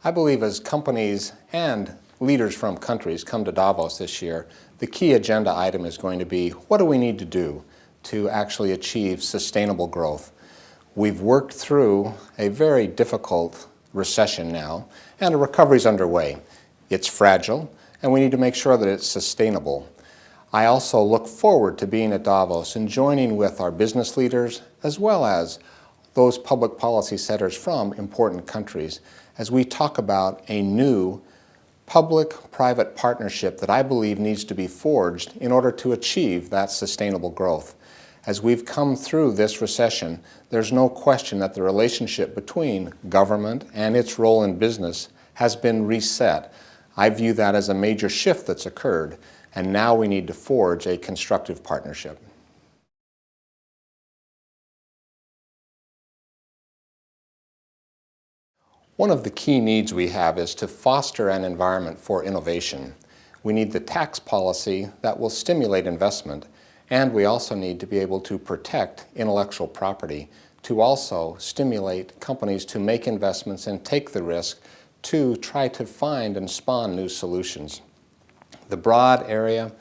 I believe as companies and leaders from countries come to Davos this year, the key agenda item is going to be, what do we need to do to actually achieve sustainable growth? We've worked through a very difficult recession now, and a recovery is underway. It's fragile, and we need to make sure that it's sustainable. I also look forward to being at Davos and joining with our business leaders as well as those public policy setters from important countries as we talk about a new public-private partnership that I believe needs to be forged in order to achieve that sustainable growth. As we've come through this recession, there's no question that the relationship between government and its role in business has been reset. I view that as a major shift that's occurred, and now we need to forge a constructive partnership. One of the key needs we have is to foster an environment for innovation. We need the tax policy that will stimulate investment, and we also need to be able to protect intellectual property to also stimulate companies to make investments and take the risk to try to find and spawn new solutions. The broad area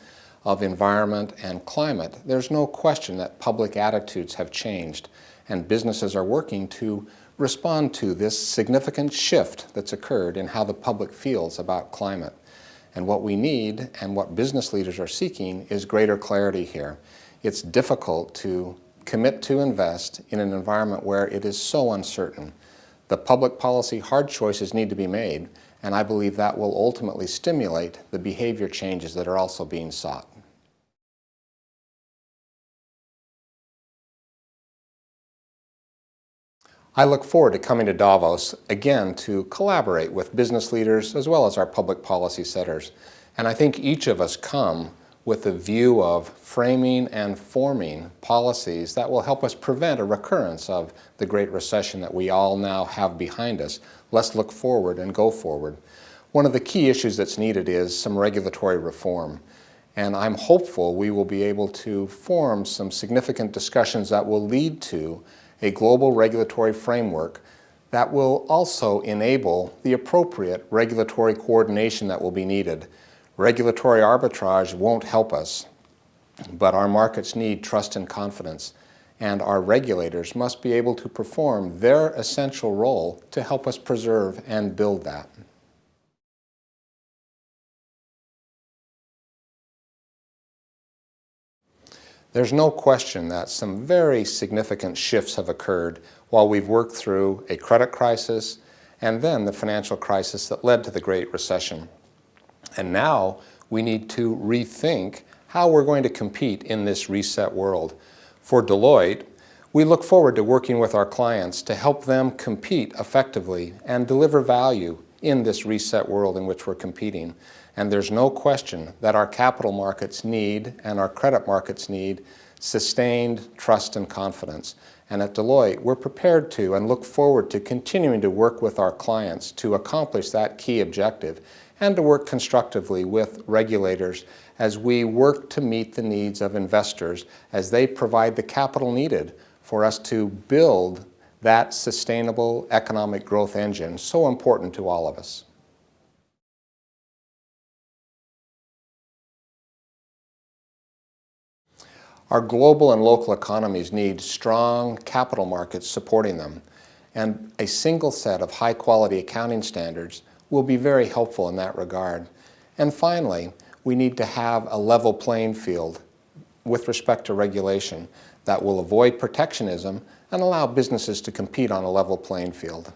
of environment and climate, there's no question that public attitudes have changed, and businesses are working to respond to this significant shift that's occurred in how the public feels about climate. And what we need and what business leaders are seeking is greater clarity here. It's difficult to commit to invest in an environment where it is so uncertain. The public policy hard choices need to be made, and I believe that will ultimately stimulate the behavior changes that are also being sought. I look forward to coming to Davos again to collaborate with business leaders as well as our public policy setters. And I think each of us come with a view of framing and forming policies that will help us prevent a recurrence of the Great Recession that we all now have behind us. Let's look forward and go forward. One of the key issues that's needed is some regulatory reform. And I'm hopeful we will be able to form some significant discussions that will lead to a global regulatory framework that will also enable the appropriate regulatory coordination that will be needed. Regulatory arbitrage won't help us, but our markets need trust and confidence, and our regulators must be able to perform their essential role to help us preserve and build that. There's no question that some very significant shifts have occurred while we've worked through a credit crisis and then the financial crisis that led to the Great Recession. And now we need to rethink how we're going to compete in this reset world. For Deloitte, we look forward to working with our clients to help them compete effectively and deliver value in this reset world in which we're competing. And there's no question that our capital markets need and our credit markets need sustained trust and confidence. And at Deloitte, we're prepared to and look forward to continuing to work with our clients to accomplish that key objective and to work constructively with regulators as we work to meet the needs of investors as they provide the capital needed for us to build that sustainable economic growth engine so important to all of us. Our global and local economies need strong capital markets supporting them, and a single set of high-quality accounting standards will be very helpful in that regard. And finally, we need to have a level playing field with respect to regulation that will avoid protectionism and allow businesses to compete on a level playing field.